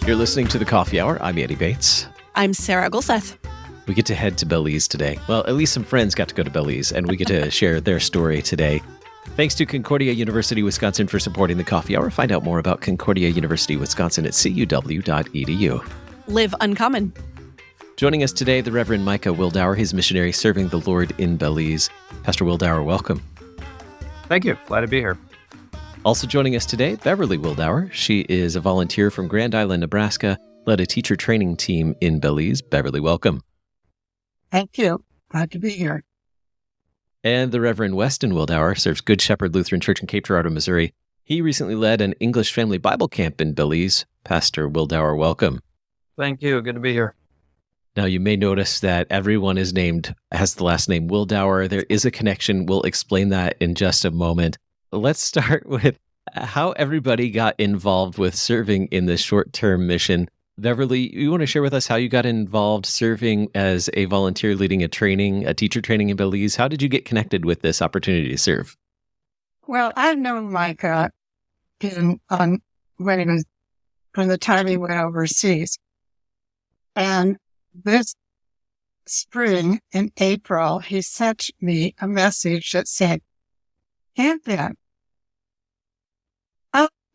You're listening to The Coffee Hour. I'm Andy Bates. I'm Sarah Gulseth. We get to head to Belize today. Well, at least some friends got to go to Belize, and we get to share their story today. Thanks to Concordia University, Wisconsin for supporting The Coffee Hour. Find out more about Concordia University, Wisconsin at cuw.edu. Live uncommon. Joining us today, the Reverend Micah Wildauer. He's missionary serving the Lord in Belize. Pastor Wildauer, welcome. Thank you. Glad to be here. Also joining us today, Beverly Wildauer. She is a volunteer from Grand Island, Nebraska, led a teacher training team in Belize. Beverly, welcome. Thank you. Glad to be here. And the Reverend Weston Wildauer serves Good Shepherd Lutheran Church in Cape Girardeau, Missouri. He recently led an English family Bible camp in Belize. Pastor Wildauer, welcome. Thank you. Good to be here. Now, you may notice that everyone has the last name Wildauer. There is a connection. We'll explain that in just a moment. Let's start with how everybody got involved with serving in this short-term mission. Beverly, you want to share with us how you got involved serving as a volunteer leading a teacher training in Belize? How did you get connected with this opportunity to serve? Well, I've known Micah from the time he went overseas. And this spring, in April, he sent me a message that said, "And then,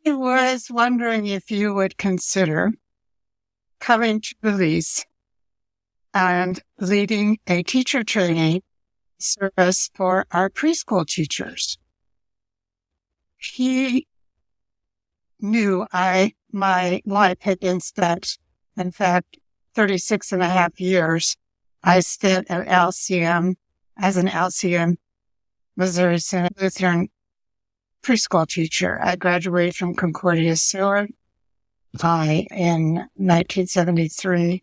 I was wondering if you would consider coming to Belize and leading a teacher training service for our preschool teachers." He knew my life had been spent, in fact, 36 and a half years. I spent at LCM as an LCM Missouri Synod Lutheran preschool teacher. I graduated from Concordia Seward in 1973.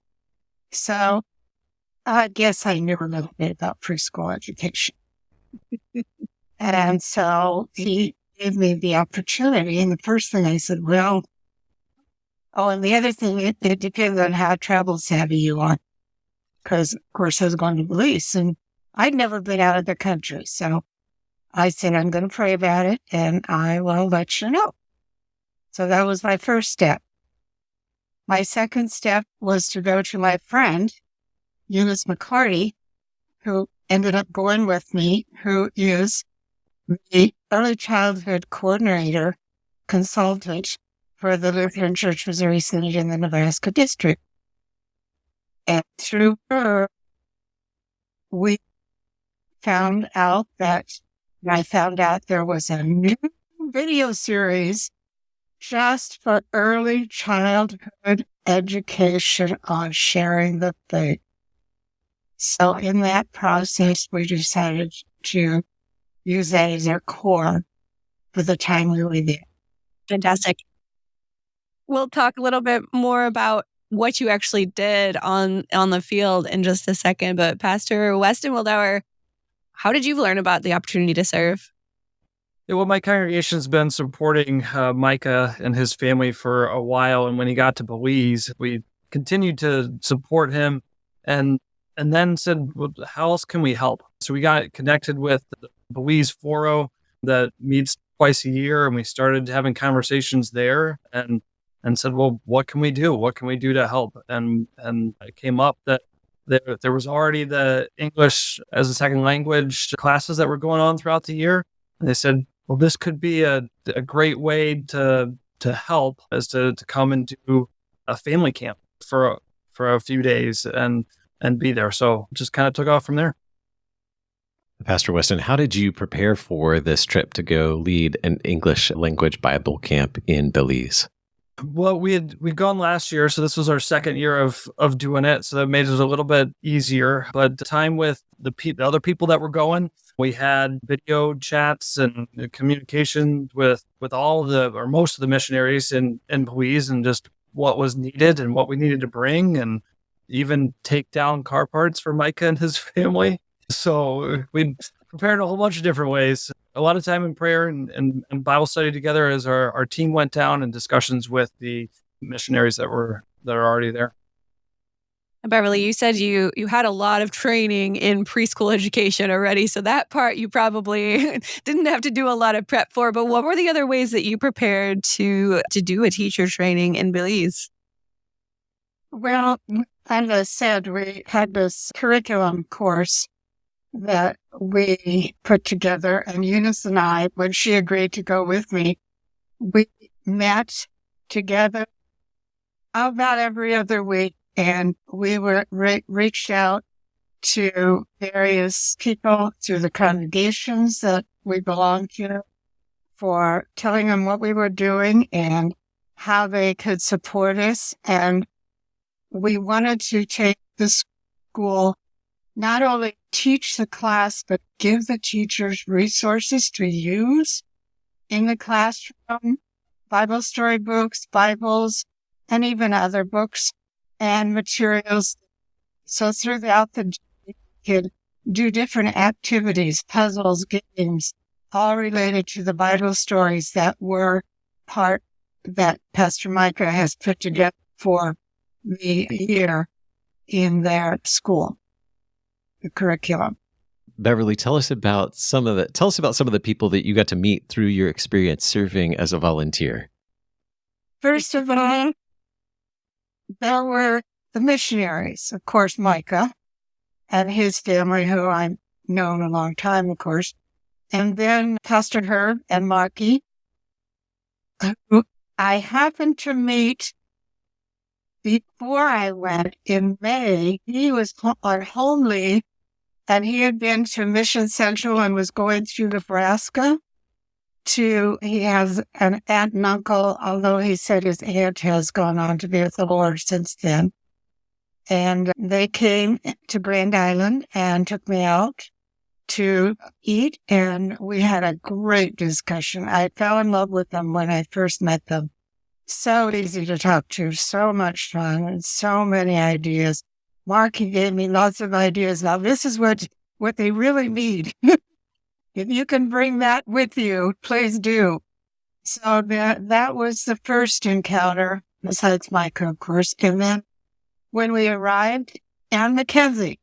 So I guess I knew a little bit about preschool education. And so he gave me the opportunity. And the first thing I said, and the other thing, it depends on how travel savvy you are. Because, of course, I was going to Belize and I'd never been out of the country. So I said, I'm going to pray about it and I will let you know. So that was my first step. My second step was to go to my friend, Eunice McCarty, who ended up going with me, who is the early childhood coordinator consultant for the Lutheran Church Missouri Synod in the Nebraska district. And through her, I found out there was a new video series just for early childhood education on sharing the faith. So in that process, we decided to use that as our core for the time we were there. Fantastic. We'll talk a little bit more about what you actually did on the field in just a second. But Pastor Weston Wildauer, how did you learn about the opportunity to serve? Yeah, well, my congregation's been supporting Micah and his family for a while. And when he got to Belize, we continued to support him and then said, well, how else can we help? So we got connected with the Belize Foro that meets twice a year. And we started having conversations there and said, well, what can we do? What can we do to help? And it came up that there was already the English as a second language classes that were going on throughout the year. And they said, well, this could be a great way to help, is to come and do a family camp for a few days and be there. So just kind of took off from there. Pastor Weston, how did you prepare for this trip to go lead an English language Bible camp in Belize? Well, we'd gone last year, so this was our second year of doing it, so that made it a little bit easier. But the time with the other people that were going, we had video chats and communication with all or most of the missionaries in Belize, and just what was needed and what we needed to bring, and even take down car parts for Micah and his family. So we prepared a whole bunch of different ways. A lot of time in prayer and Bible study together as our team went down, and discussions with the missionaries that are already there. Beverly, you said you had a lot of training in preschool education already, so that part you probably didn't have to do a lot of prep for. But what were the other ways that you prepared to do a teacher training in Belize? Well, as I said, we had this curriculum course that we put together, and Eunice and I, when she agreed to go with me, we met together about every other week, and we were reached out to various people through the congregations that we belonged to for telling them what we were doing and how they could support us. And we wanted to take the school, not only teach the class, but give the teachers resources to use in the classroom, Bible story books, Bibles, and even other books and materials. So throughout the day, we could do different activities, puzzles, games, all related to the Bible stories that were part that Pastor Micah has put together for the year in their school, the curriculum. Beverly, tell us about some of the people that you got to meet through your experience serving as a volunteer. First of all, there were the missionaries, of course, Micah and his family, who I've known a long time, of course. And then Pastor Herb and Marky, who I happened to meet before I went in May. He was on home leave, and he had been to Mission Central and was going through Nebraska. He has an aunt and uncle, although he said his aunt has gone on to be with the Lord since then. And they came to Grand Island and took me out to eat, and we had a great discussion. I fell in love with them when I first met them. So easy to talk to, so much fun, and so many ideas. Marky gave me lots of ideas. Now, this is what they really need. If you can bring that with you, please do. So that was the first encounter, besides Micah, of course. And then when we arrived, Ann Mackenzie,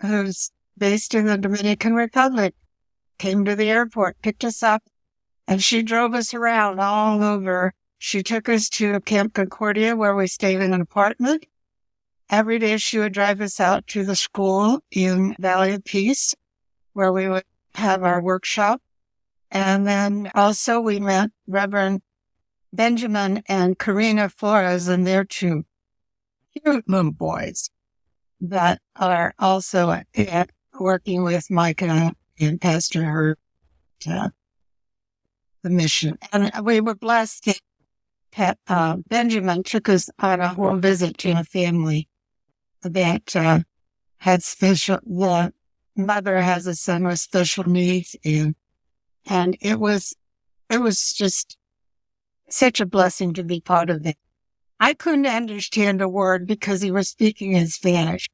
who's based in the Dominican Republic, came to the airport, picked us up, and she drove us around all over. She took us to Camp Concordia, where we stayed in an apartment. Every day she would drive us out to the school in Valley of Peace, where we would have our workshop. And then also we met Reverend Benjamin and Karina Flores and their two cute little boys that are also working with Micah and Pastor Herb, the mission. And we were blessed that Benjamin took us on a home visit to a family that had the mother has a son with special needs, and it was just such a blessing to be part of it. I couldn't understand a word because he was speaking in Spanish,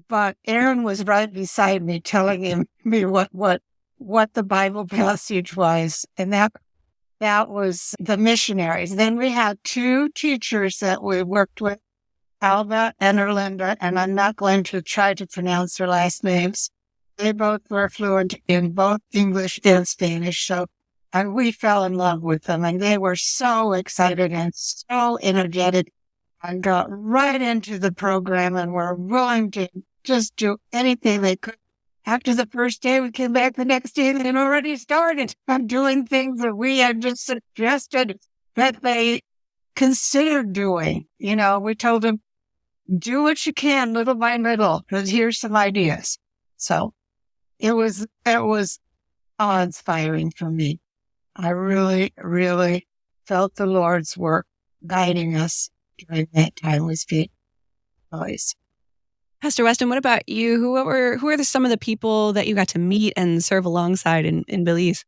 but Aaron was right beside me telling me what the Bible passage was, and that was the missionaries. Then we had two teachers that we worked with, Alba and Erlinda, and I'm not going to try to pronounce their last names. They both were fluent in both English and Spanish, and we fell in love with them, and they were so excited and so energetic and got right into the program and were willing to just do anything they could. After the first day, we came back the next day and they had already started on doing things that we had just suggested that they considered doing. You know, we told them, do what you can little by little, because here's some ideas. So it was awe-inspiring for me. I really, really felt the Lord's work guiding us during that time with boys. Pastor Weston, what about you? Who are some of the people that you got to meet and serve alongside in Belize?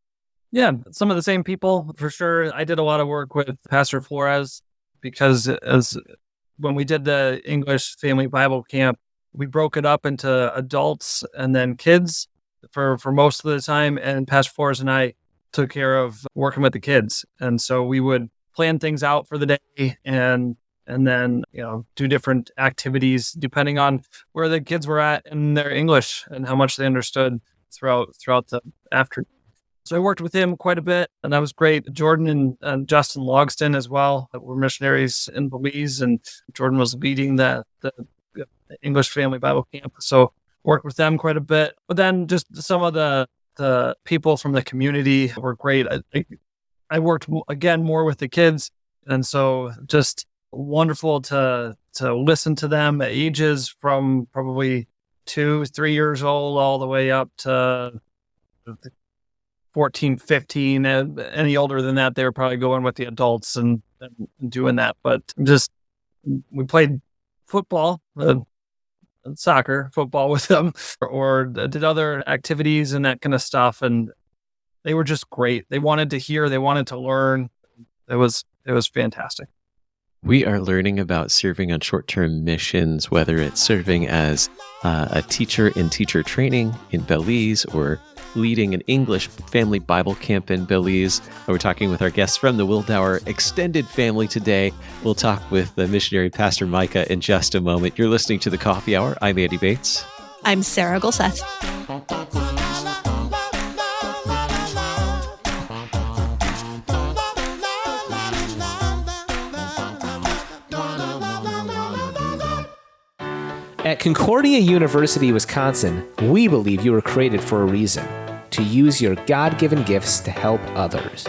Yeah, some of the same people, for sure. I did a lot of work with Pastor Flores because when we did the English Family Bible Camp, we broke it up into adults and then kids for most of the time. And Pastor Flores and I took care of working with the kids. And so we would plan things out for the day and then, do different activities depending on where the kids were at in their English and how much they understood throughout the afternoon. So I worked with him quite a bit, and that was great. Jordan and Justin Logston as well, that were missionaries in Belize, and Jordan was leading the English Family Bible Camp. So worked with them quite a bit. But then just some of the people from the community were great. I worked, again, more with the kids, and so just wonderful to listen to them at ages from probably 2-3 years old all the way up to 14, 15, and any older than that, they were probably going with the adults and doing that. But just, we played football, soccer, football with them, or did other activities and that kind of stuff. And they were just great. They wanted to hear, they wanted to learn. It was fantastic. We are learning about serving on short-term missions, whether it's serving as a teacher in teacher training in Belize or leading an English family Bible camp in Belize. We're talking with our guests from the Wildauer extended family today. We'll talk with the missionary Pastor Micah in just a moment. You're listening to The Coffee Hour. I'm Andy Bates. I'm Sarah Golseth. At Concordia University, Wisconsin, we believe you were created for a reason: to use your God-given gifts to help others,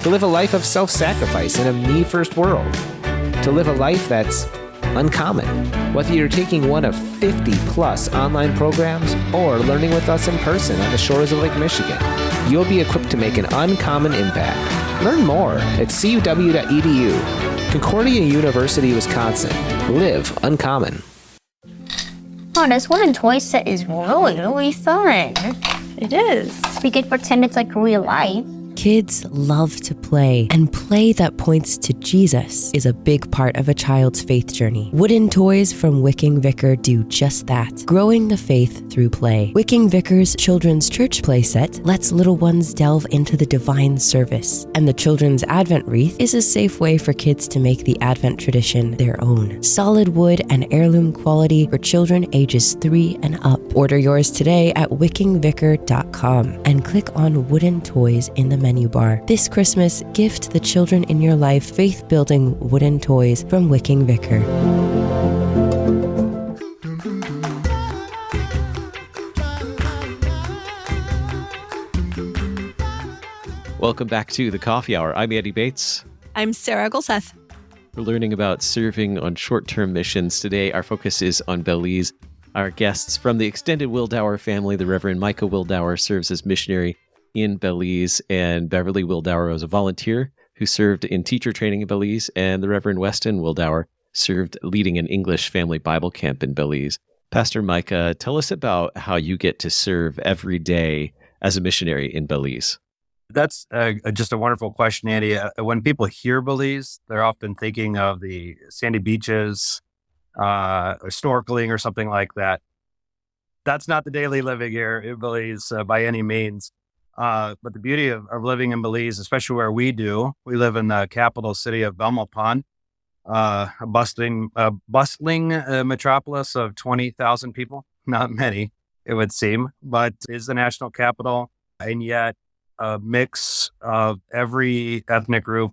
to live a life of self-sacrifice in a me-first world, to live a life that's uncommon. Whether you're taking one of 50-plus online programs or learning with us in person on the shores of Lake Michigan, you'll be equipped to make an uncommon impact. Learn more at cuw.edu. Concordia University, Wisconsin. Live uncommon. Oh, this wooden toy set is really, really fun. It is. We could pretend it's like real life. Kids love to play, and play that points to Jesus is a big part of a child's faith journey. Wooden toys from Wicking Vicar do just that, growing the faith through play. Wicking Vicar's Children's Church play set lets little ones delve into the divine service, and the Children's Advent Wreath is a safe way for kids to make the Advent tradition their own. Solid wood and heirloom quality for children ages 3 and up. Order yours today at wickingvicar.com and click on Wooden Toys in the menu bar. This Christmas, gift the children in your life faith-building wooden toys from Wicking Vicar. Welcome back to The Coffee Hour. I'm Andy Bates. I'm Sarah Golseth. We're learning about serving on short-term missions. Today, our focus is on Belize. Our guests from the extended Wildauer family, the Reverend Micah Wildauer, serves as missionary in Belize, and Beverly Wildauer was a volunteer who served in teacher training in Belize, and the Reverend Weston Wildauer served leading an English family Bible camp in Belize. Pastor Micah, tell us about how you get to serve every day as a missionary in Belize. That's just a wonderful question, Andy. When people hear Belize, they're often thinking of the sandy beaches, or snorkeling or something like that. That's not the daily living here in Belize by any means. But the beauty of living in Belize, especially where we live in the capital city of Belmopan, a bustling metropolis of 20,000 people. Not many, it would seem, but is the national capital, and yet a mix of every ethnic group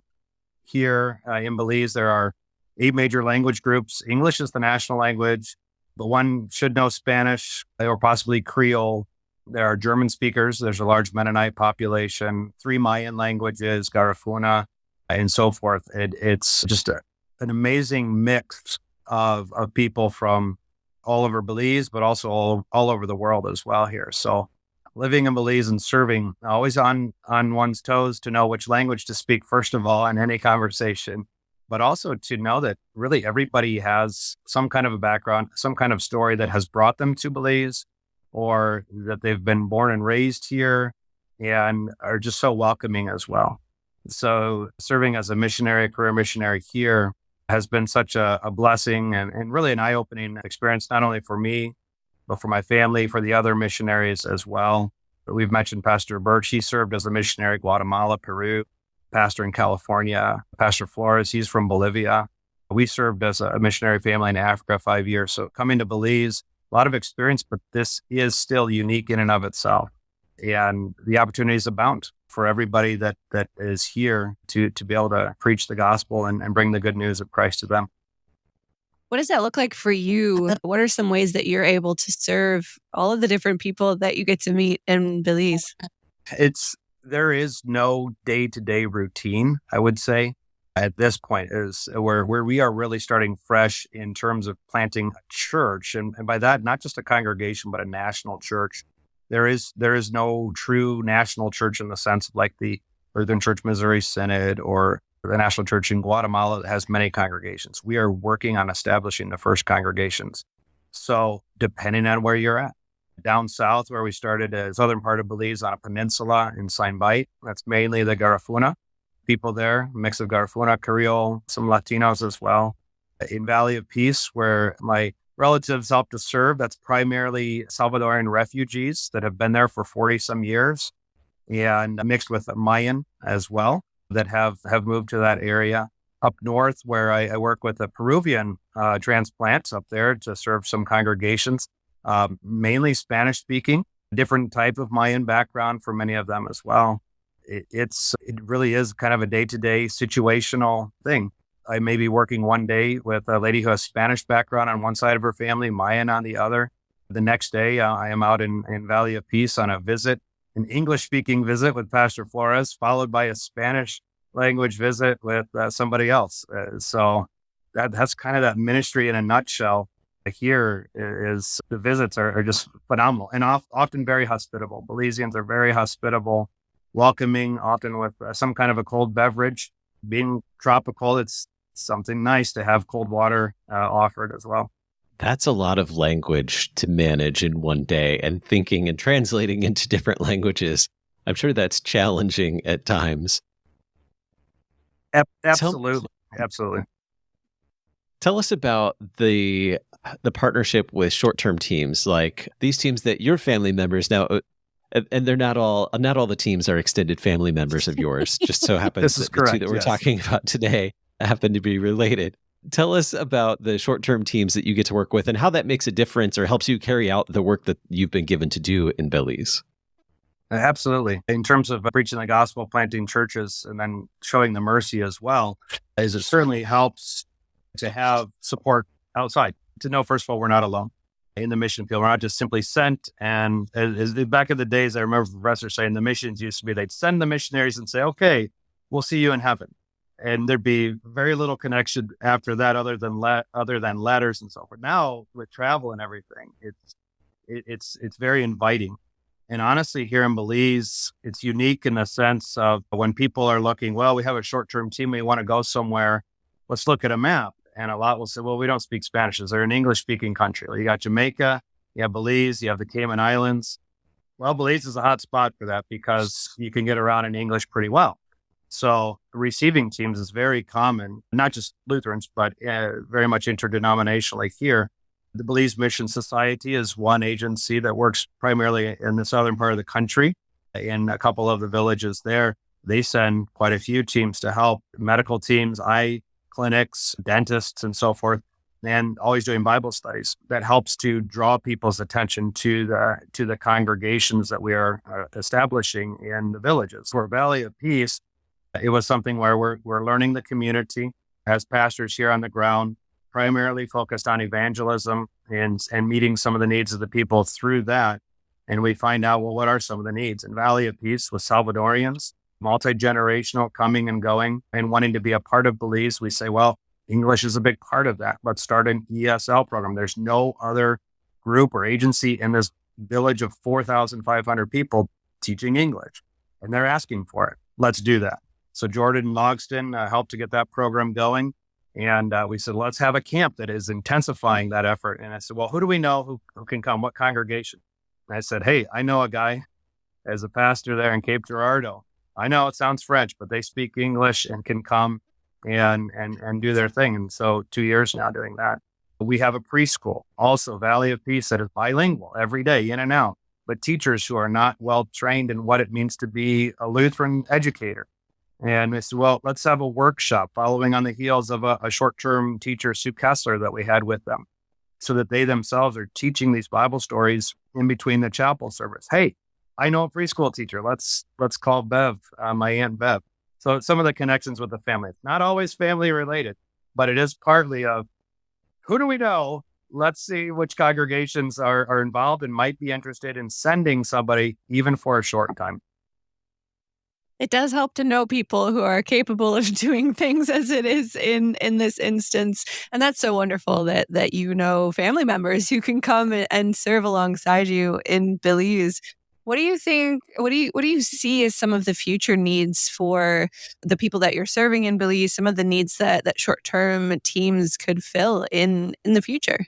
here in Belize. There are 8 major language groups. English is the national language, but one should know Spanish or possibly Creole. There are German speakers. There's a large Mennonite population, 3 Mayan languages, Garifuna, and so forth. It's just an amazing mix of people from all over Belize, but also all over the world as well here. So living in Belize and serving, always on one's toes to know which language to speak, first of all, in any conversation, but also to know that really everybody has some kind of a background, some kind of story that has brought them to Belize, or that they've been born and raised here and are just so welcoming as well. So serving as a missionary, career missionary here has been such a blessing and really an eye-opening experience, not only for me, but for my family, for the other missionaries as well. But we've mentioned Pastor Birch. He served as a missionary in Guatemala, Peru, pastor in California. Pastor Flores, he's from Bolivia. We served as a missionary family in Africa 5 years. So coming to Belize, a lot of experience, but this is still unique in and of itself. and the opportunities abound for everybody that is here to be able to preach the gospel and bring the good news of Christ to them. What does that look like for you? What are some ways that you're able to serve all of the different people that you get to meet in Belize? There is no day-to-day routine, I would say, at this point, is where we are really starting fresh in terms of planting a church. And by that, not just a congregation, but a national church. There is no true national church in the sense of like the Lutheran Church Missouri Synod or the National Church in Guatemala that has many congregations. We are working on establishing the first congregations. So depending on where you're at, down south where we started, the southern part of Belize on a peninsula in Saint-Bite, that's mainly the Garifuna people there, mix of Garifuna, Creole, some Latinos as well. In Valley of Peace, where my relatives help to serve, that's primarily Salvadoran refugees that have been there for 40 some years, and mixed with Mayan as well that have moved to that area. Up north, where I work with a Peruvian transplants up there to serve some congregations, mainly Spanish speaking, different type of Mayan background for many of them as well. It really is kind of a day-to-day situational thing. I may be working one day with a lady who has Spanish background on one side of her family, Mayan on the other. The next day, I am out in Valley of Peace on a visit, an English-speaking visit with Pastor Flores, followed by a Spanish language visit with somebody else. So that's kind of that ministry in a nutshell. Here is the visits are just phenomenal and often very hospitable. Belizeans are very hospitable, welcoming, often with some kind of a cold beverage. Being tropical, it's something nice to have cold water offered as well. That's a lot of language to manage in one day, and thinking and translating into different languages. I'm sure that's challenging at times. Absolutely. Absolutely. Tell us about the partnership with short-term teams, like these teams that your family members now, and they're not all the teams are extended family members of yours. Just so happens This is that the two correct, that we're yes. talking about today happen to be related. Tell us about the short-term teams that you get to work with and how that makes a difference or helps you carry out the work that you've been given to do in Belize. Absolutely. In terms of preaching the gospel, planting churches, and then showing the mercy as well, is it certainly helps to have support outside, to know, first of all, we're not alone in the mission field. We're not just simply sent. And back in the days, I remember professors saying the missions used to be they'd send the missionaries and say, okay, we'll see you in heaven. And there'd be very little connection after that other than letters and so forth. Now, with travel and everything, it's very inviting. And honestly, here in Belize, it's unique in the sense of when people are looking, well, we have a short-term team, we want to go somewhere, let's look at a map. And a lot will say, well, we don't speak Spanish. Is there an English-speaking country? Well, you got Jamaica, you have Belize, you have the Cayman Islands. Well, Belize is a hot spot for that because you can get around in English pretty well. So receiving teams is very common, not just Lutherans, but very much interdenominationally here. The Belize Mission Society is one agency that works primarily in the southern part of the country. In a couple of the villages there, they send quite a few teams to help, medical teams, eye clinics, dentists, and so forth, and always doing Bible studies. That helps to draw people's attention to the congregations that we are establishing in the villages. For Valley of Peace, it was something where we're learning the community as pastors here on the ground, primarily focused on evangelism and meeting some of the needs of the people through that. And we find out, well, what are some of the needs? In Valley of Peace with Salvadorians, multi-generational, coming and going and wanting to be a part of Belize, we say, well, English is a big part of that. Let's start an ESL program. There's no other group or agency in this village of 4,500 people teaching English, and they're asking for it. Let's do that. So Jordan and Logston helped to get that program going. And we said, let's have a camp that is intensifying that effort. And I said, well, who do we know who can come? What congregation? And I said, hey, I know a guy as a pastor there in Cape Girardeau. I know it sounds French, but they speak English and can come and do their thing. And so 2 years now doing that. We have a preschool, also Valley of Peace, that is bilingual every day, in and out, but teachers who are not well trained in what it means to be a Lutheran educator. And we said, well, let's have a workshop following on the heels of a short-term teacher, Sue Kessler, that we had with them, so that they themselves are teaching these Bible stories in between the chapel service. Hey, I know a preschool teacher. Let's call Bev, my Aunt Bev. So some of the connections with the family, not always family related, but it is partly of who do we know? Let's see which congregations are involved and might be interested in sending somebody even for a short time. It does help to know people who are capable of doing things as it is in this instance. And that's so wonderful that you know family members who can come and serve alongside you in Belize. What do you think, what do you see as some of the future needs for the people that you're serving in Belize, some of the needs that short-term teams could fill in the future?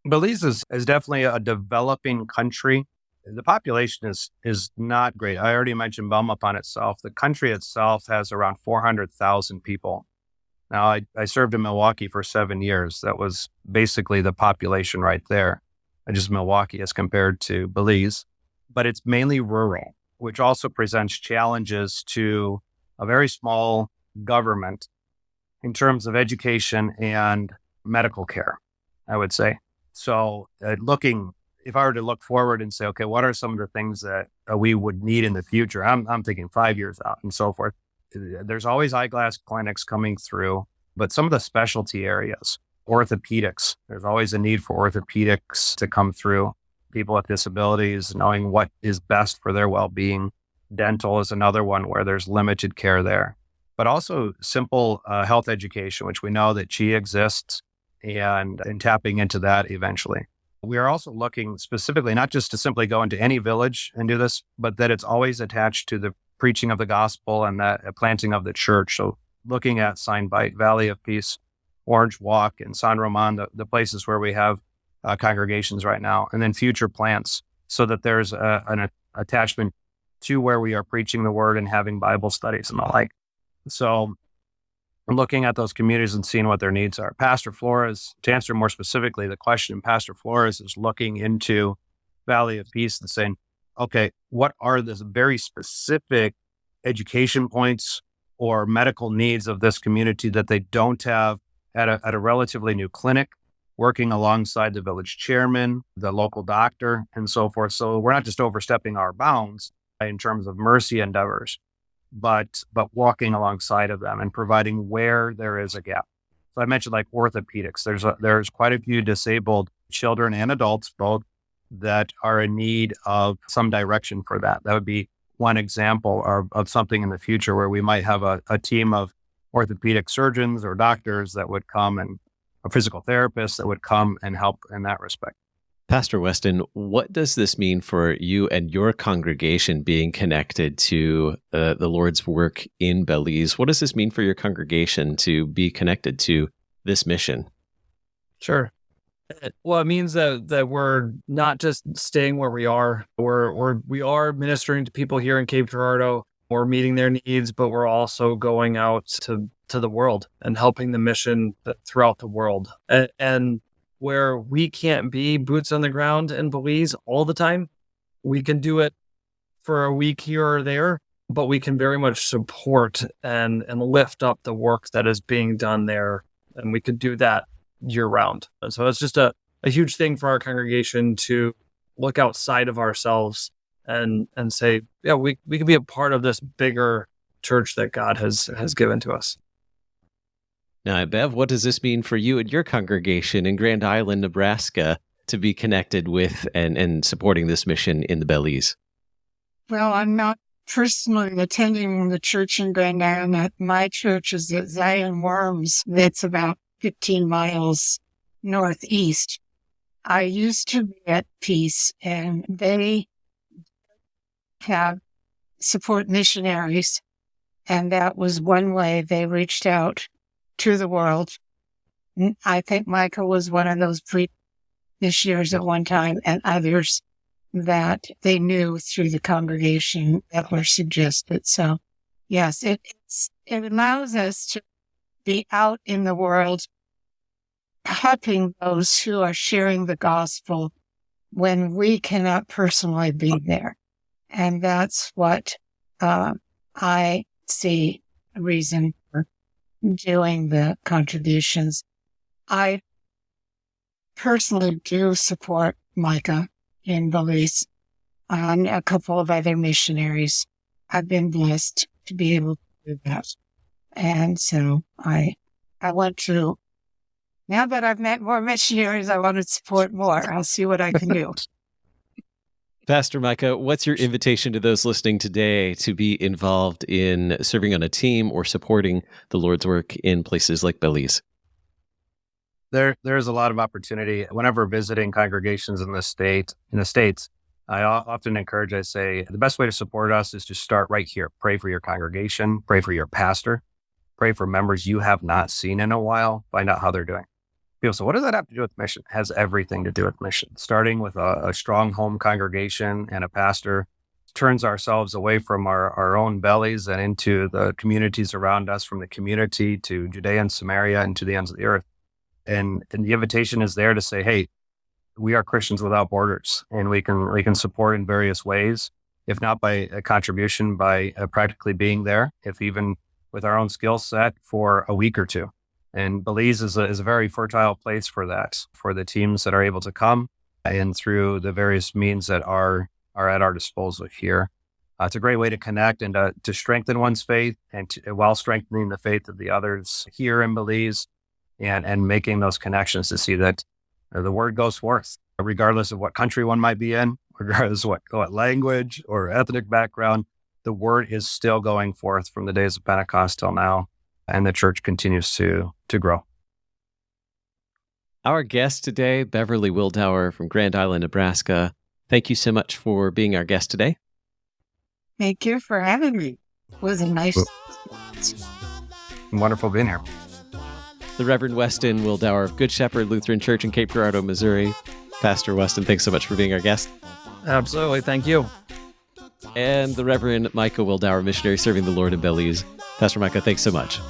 Belize is definitely a developing country. The population is not great. I already mentioned Belmopan itself. The country itself has around 400,000 people. Now, I served in Milwaukee for 7 years. That was basically the population right there, just Milwaukee as compared to Belize. But it's mainly rural, which also presents challenges to a very small government in terms of education and medical care, I would say. So if I were to look forward and say, okay, what are some of the things that we would need in the future? I'm thinking 5 years out and so forth. There's always eyeglass clinics coming through, but some of the specialty areas, orthopedics, there's always a need for orthopedics to come through. People with disabilities, knowing what is best for their well-being. Dental is another one where there's limited care there. But also simple health education, which we know that CHI exists, and tapping into that eventually. We are also looking specifically, not just to simply go into any village and do this, but that it's always attached to the preaching of the gospel and that planting of the church. So looking at Sign Bight, Valley of Peace, Orange Walk, and San Roman, the places where we have congregations right now, and then future plants so that there's an attachment to where we are preaching the word and having Bible studies and the like. So looking at those communities and seeing what their needs are. Pastor Flores, to answer more specifically the question, Pastor Flores is looking into Valley of Peace and saying, okay, what are the very specific education points or medical needs of this community that they don't have at a relatively new clinic, working alongside the village chairman, the local doctor, and so forth. So we're not just overstepping our bounds in terms of mercy endeavors, but walking alongside of them and providing where there is a gap. So I mentioned like orthopedics. There's quite a few disabled children and adults both that are in need of some direction for that. That would be one example of something in the future where we might have a team of orthopedic surgeons or doctors that would come, and a physical therapist that would come and help in that respect. Pastor Weston, what does this mean for you and your congregation being connected to the Lord's work in Belize? What does this mean for your congregation to be connected to this mission? Sure. Well, it means that we're not just staying where we are. We are ministering to people here in Cape Girardeau. We're meeting their needs, but we're also going out to the world and helping the mission throughout the world. And where we can't be boots on the ground in Belize all the time, we can do it for a week here or there, but we can very much support and lift up the work that is being done there. And we could do that year round. And so it's just a huge thing for our congregation to look outside of ourselves and say, yeah, we can be a part of this bigger church that God has given to us. Now, Bev, what does this mean for you and your congregation in Grand Island, Nebraska, to be connected with and supporting this mission in the Belize? Well, I'm not personally attending the church in Grand Island. My church is at Zion Worms. That's about 15 miles northeast. I used to be at Peace, and they have support missionaries, and that was one way they reached out to the world. I think Micah was one of those missionaries at one time, and others that they knew through the congregation that were suggested. So, yes, it allows us to be out in the world, helping those who are sharing the gospel when we cannot personally be there. And that's what I see a reason for doing the contributions. I personally do support Micah in Belize. on a couple of other missionaries. I've been blessed to be able to do that. And so I want to, now that I've met more missionaries, I want to support more. I'll see what I can do. Pastor Micah, what's your invitation to those listening today to be involved in serving on a team or supporting the Lord's work in places like Belize? There's a lot of opportunity. Whenever visiting congregations in the States, I often encourage, I say, the best way to support us is to start right here. Pray for your congregation, pray for your pastor, pray for members you have not seen in a while, find out how they're doing. People say, what does that have to do with mission? It has everything to do with mission. Starting with a strong home congregation and a pastor turns ourselves away from our own bellies and into the communities around us, from the community to Judea and Samaria and to the ends of the earth. And the invitation is there to say, hey, we are Christians without borders, and we can support in various ways, if not by a contribution, by practically being there, if even with our own skill set for a week or two. And Belize is a very fertile place for that, for the teams that are able to come and through the various means that are at our disposal here. It's a great way to connect and to strengthen one's faith, and while strengthening the faith of the others here in Belize, and making those connections to see that the word goes forth, regardless of what country one might be in, regardless of what language or ethnic background, the word is still going forth from the days of Pentecost till now, and the church continues to grow. Our guest today, Beverly Wildauer from Grand Island, Nebraska. Thank you so much for being our guest today. Thank you for having me. It was a nice... Wonderful being here. The Reverend Weston Wildauer of Good Shepherd Lutheran Church in Cape Girardeau, Missouri. Pastor Weston, thanks so much for being our guest. Absolutely. Thank you. And the Reverend Micah Wildauer, missionary serving the Lord in Belize. Pastor Micah, thanks so much.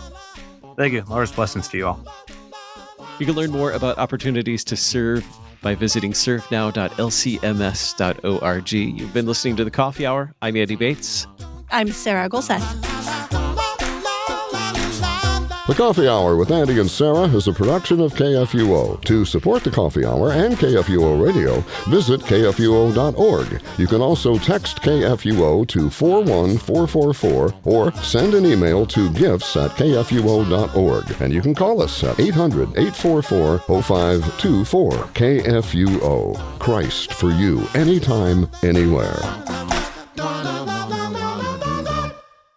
Thank you. Lord's blessings to you all. You can learn more about opportunities to serve by visiting servenow.lcms.org. You've been listening to The Coffee Hour. I'm Andy Bates. I'm Sarah Golseth. The Coffee Hour with Andy and Sarah is a production of KFUO. To support The Coffee Hour and KFUO Radio, visit kfuo.org. You can also text KFUO to 41444 or send an email to gifts@kfuo.org. And you can call us at 800-844-0524. KFUO. Christ for you, anytime, anywhere.